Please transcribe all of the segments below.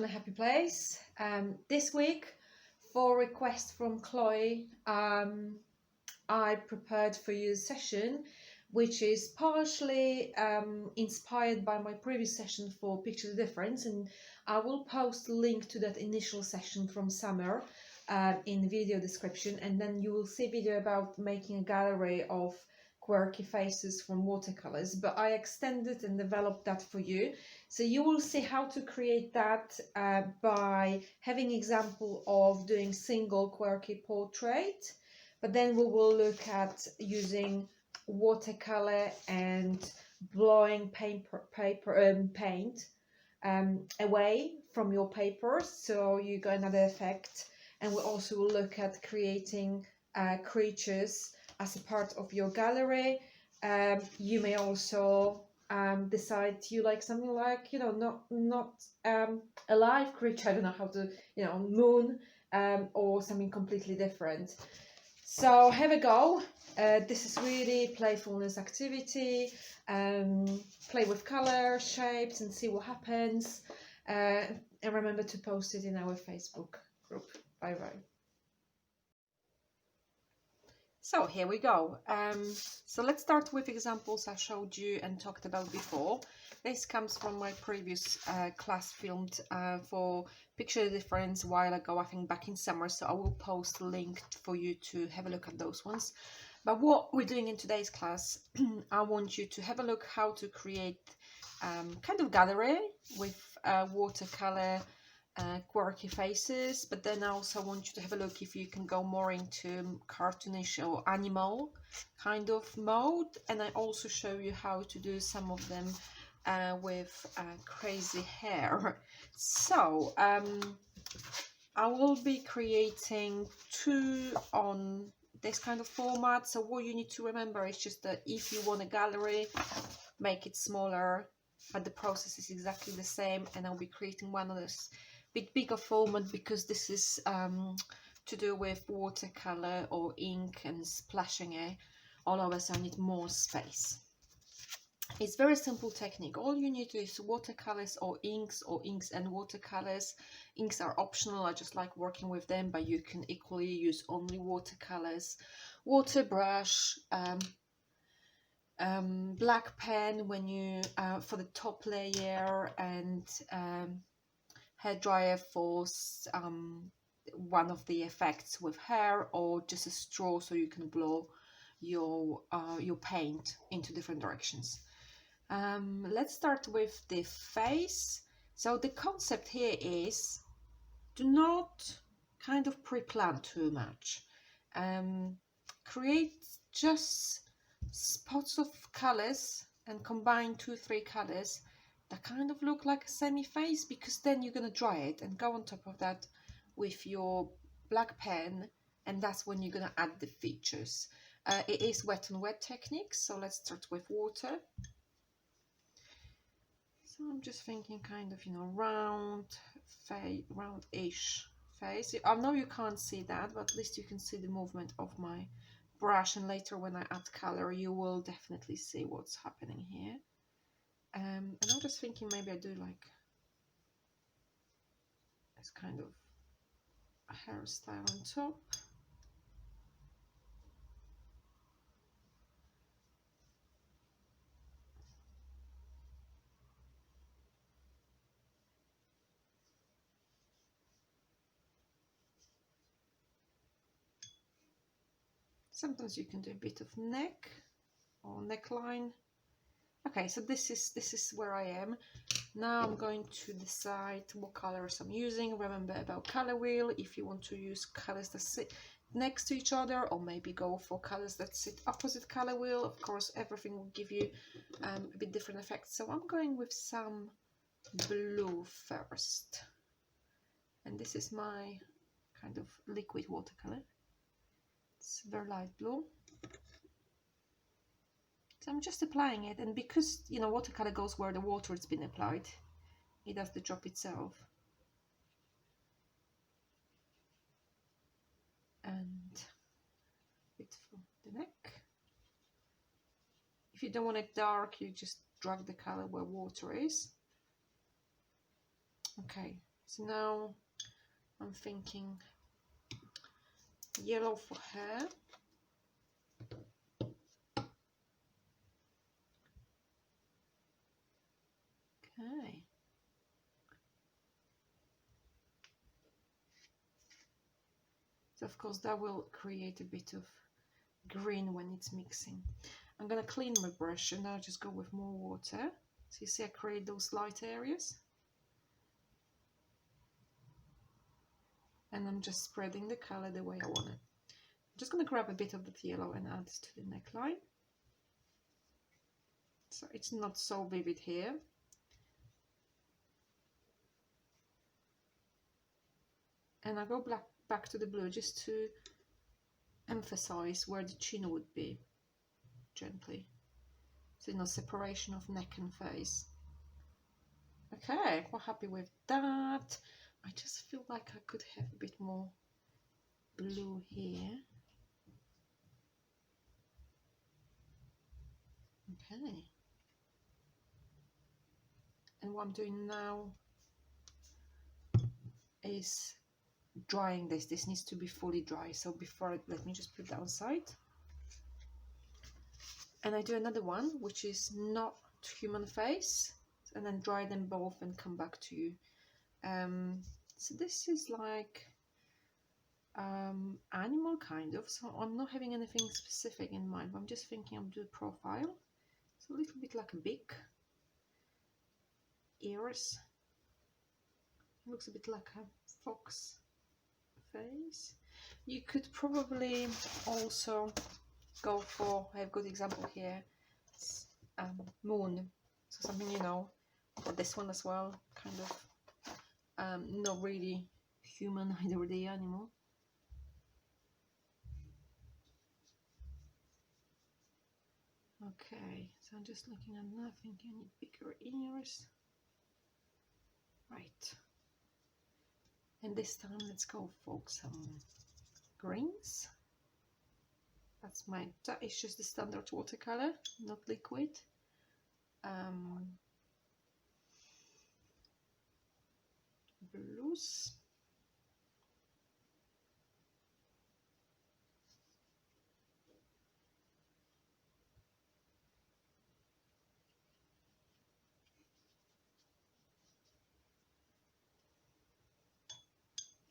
a happy place. This week, for request from Chloe, I prepared for you a session which is partially inspired by my previous session for Picture the Difference, and I will post a link to that initial session from summer in the video description, and then you will see a video about making a gallery of quirky faces from watercolors, but I extended and developed that for you. So you will see how to create that by having example of doing single quirky portrait, but then we will look at using watercolor and blowing paint away from your paper, so you got another effect. And we also will look at creating creatures as a part of your gallery. You may also decide you like something like, not a live creature, I don't know how to, moon, or something completely different. So have a go. This is really playfulness activity. Play with color, shapes, and see what happens. And remember to post it in our Facebook group. Bye bye. So here we go. So let's start with examples I showed you and talked about before. This comes from my previous class filmed for Picture the Difference a while ago, I think back in summer, so I will post a link for you to have a look at those ones. But what we're doing in today's class, I want you to have a look how to create kind of gallery with watercolor quirky faces, but then I also want you to have a look if you can go more into cartoonish or animal kind of mode, and I also show you how to do some of them with crazy hair. So I will be creating two on this kind of format. So what you need to remember is just that if you want a gallery, make it smaller, but the process is exactly the same, and I'll be creating one of this bit bigger format because this is to do with watercolor or ink and splashing it all over, so I need more space. It's very simple technique. All you need is watercolors or inks and watercolors. Inks are optional, I just like working with them, but you can equally use only watercolors. Water brush, black pen when you for the top layer, and hairdryer for one of the effects with hair, or just a straw so you can blow your paint into different directions. Let's start with the face. So the concept here is do not kind of pre-plan too much. Create just spots of colors and combine 2-3 colors that kind of look like a semi-face, because then you're going to dry it and go on top of that with your black pen, and that's when you're going to add the features. It is wet and wet technique, so let's start with water. So I'm just thinking kind of, round-ish face. I know you can't see that, but at least you can see the movement of my brush, and later when I add color you will definitely see what's happening here. And I'm just thinking maybe I do like this kind of a hairstyle on top. Sometimes you can do a bit of neck or neckline. Okay, so this is where I am. Now I'm going to decide what colors I'm using. Remember about color wheel, if you want to use colors that sit next to each other, or maybe go for colors that sit opposite color wheel. Of course, everything will give you a bit different effects. So I'm going with some blue first. And this is my kind of liquid watercolor. It's very light blue. So I'm just applying it, and because watercolor goes where the water has been applied, it does the job itself. And bit for the neck. If you don't want it dark, you just drag the color where water is. Okay, So now I'm thinking yellow for hair. Okay. So of course that will create a bit of green when it's mixing. I'm gonna clean my brush and I'll just go with more water. So you see I create those light areas. And I'm just spreading the color the way I want it. I'm just gonna grab a bit of that yellow and add to the neckline. So it's not so vivid here. And I go back to the blue just to emphasize where the chin would be, gently. So no separation of neck and face. Okay, quite happy with that. I just feel like I could have a bit more blue here. Okay. And what I'm doing now is drying this. This needs to be fully dry. So before, let me just put that aside. And I do another one, which is not human face, and then dry them both and come back to you. So this is like animal kind of. So I'm not having anything specific in mind, but I'm just thinking I'll do a profile. So a little bit like a beak, ears. It looks a bit like a fox face. You could probably also go for, I have a good example here, moon. So something, you know, for this one as well, kind of not really human, either the animal. Okay, so I'm just looking at that, thinking I need bigger ears. Right. And this time let's go for some greens. That is just the standard watercolor, not liquid. Blues.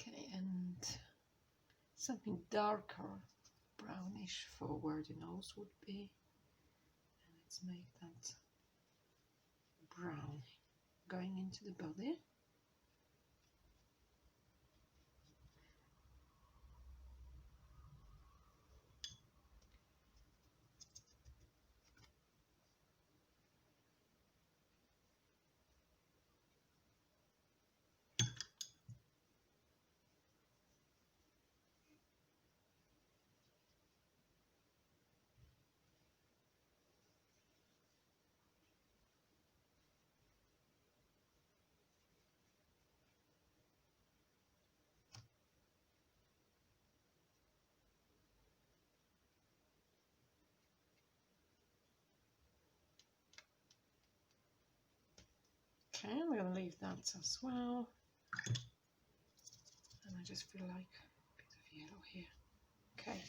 Okay, and something darker, brownish for where the nose would be. And let's make that brown going into the body. Okay, I'm going to leave that as well. And I just feel like a bit of yellow here. Okay.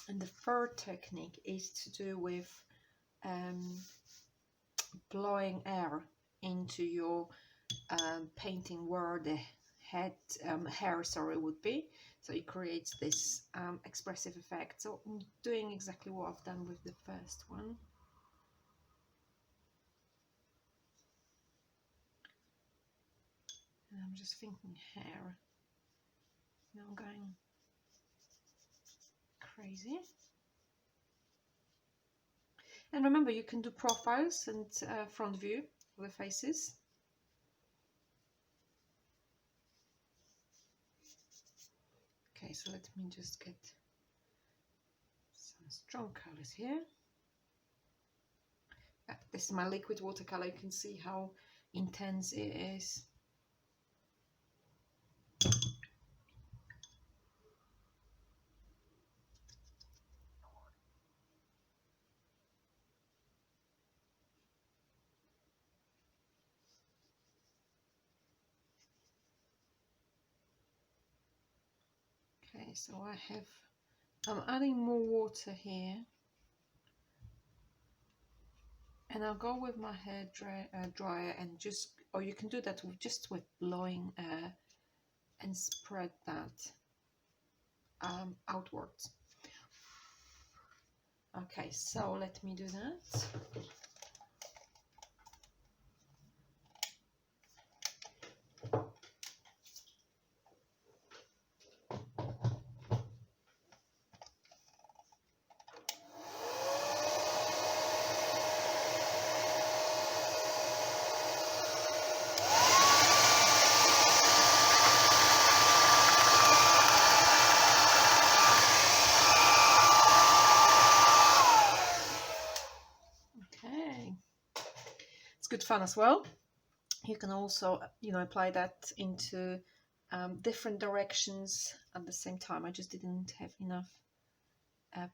And the third technique is to do with blowing air into your painting where the hair would be. So it creates this expressive effect. So I'm doing exactly what I've done with the first one. And I'm just thinking hair. Now I'm going crazy. And remember, you can do profiles and front view of the faces. Okay, so let me just get some strong colors here. This is my liquid watercolor. You can see how intense it is. Okay, so I'm adding more water here, and I'll go with my hair dryer and just, or you can do that with just with blowing air and spread that outwards. Okay, so let me do that. Okay, it's good fun as well. You can also, apply that into different directions at the same time. I just didn't have enough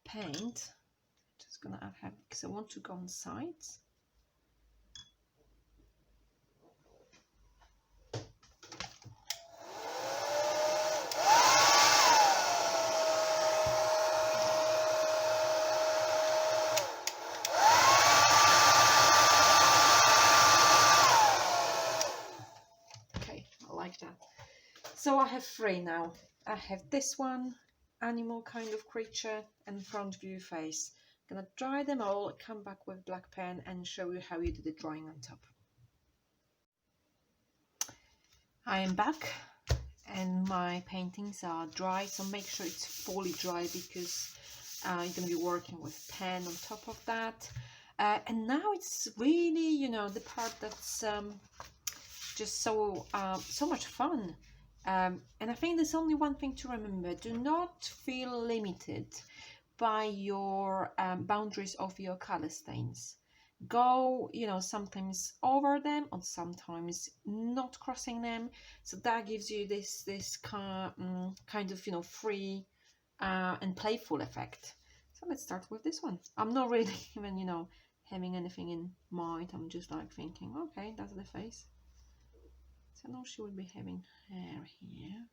paint. Just gonna add heavy because I want to go on sides. Okay, I like that. So I have three now. I have this one, animal kind of creature, and front view face. I'm gonna dry them all, come back with black pen and show you how you do the drawing on top. I am back and my paintings are dry, so make sure it's fully dry because you're going to be working with pen on top of that. And now it's really, the part that's just so much fun. And I think there's only one thing to remember: do not feel limited by your boundaries of your color stains. Go, sometimes over them or sometimes not crossing them, so that gives you this kind of free and playful effect. So let's start with this one. I'm not really even having anything in mind. I'm just like thinking, okay, that's the face, so now she will be having hair here.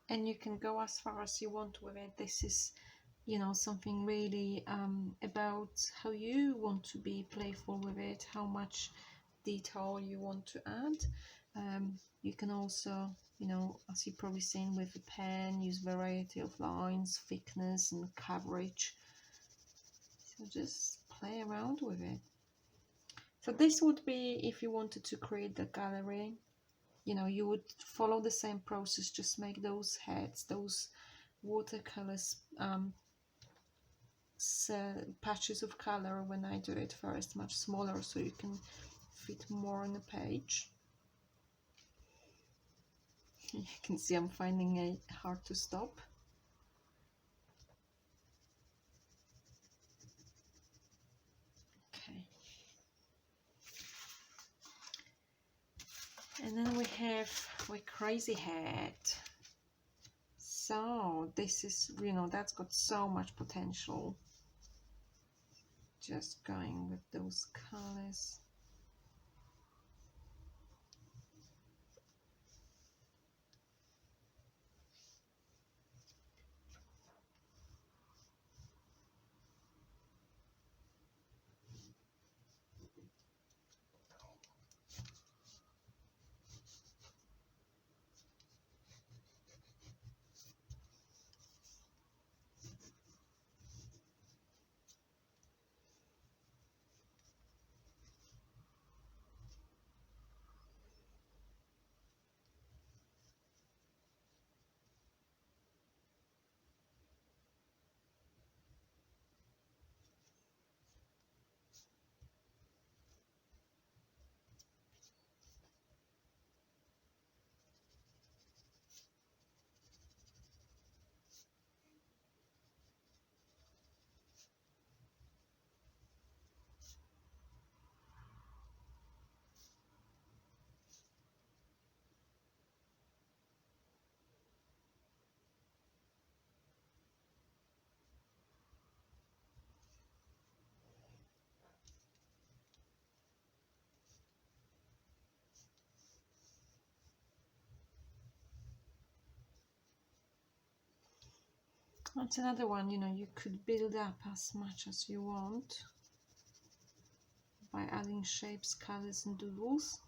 And you can go as far as you want with it. This is something really about how you want to be playful with it, how much detail you want to add. You can also, as you've probably seen with a pen, use variety of lines, thickness and coverage. So just play around with it. So this would be if you wanted to create the gallery. You would follow the same process, just make those heads, those watercolors, patches of color when I do it first, much smaller, so you can fit more on the page. You can see I'm finding it hard to stop. Okay. And then we have my crazy head. So this is, that's got so much potential. Just going with those colors. That's another one, you know, you could build up as much as you want by adding shapes, colors and doodles.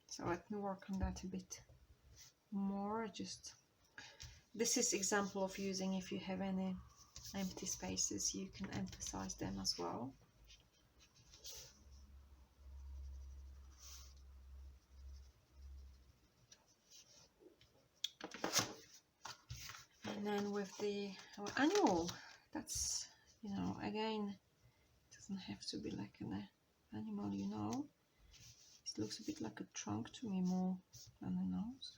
So let me work on that a bit more. Just this is example of using, if you have any empty spaces, you can emphasize them as well. And then with our annual, that's, you know, again, it doesn't have to be like an animal, you know. It looks a bit like a trunk to me more than a nose.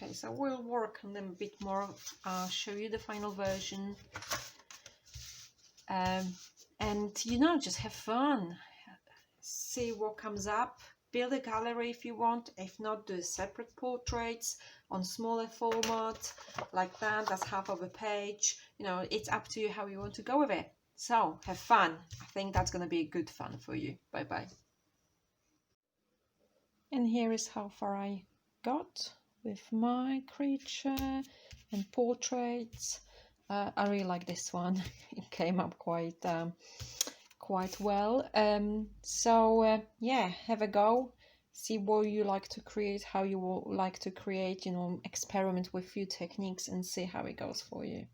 Okay, so we'll work on them a bit more. I'll show you the final version. And, you know, just have fun. See what comes up. Build a gallery if you want. If not, do separate portraits on smaller format, like that. That's half of a page. You know, it's up to you how you want to go with it. So, have fun. I think that's going to be good fun for you. Bye-bye. And here is how far I got with my creature and portraits. I really like this one. It came up quite well. Yeah, have a go. See what you like to create, how you like to create, you know, experiment with few techniques and see how it goes for you.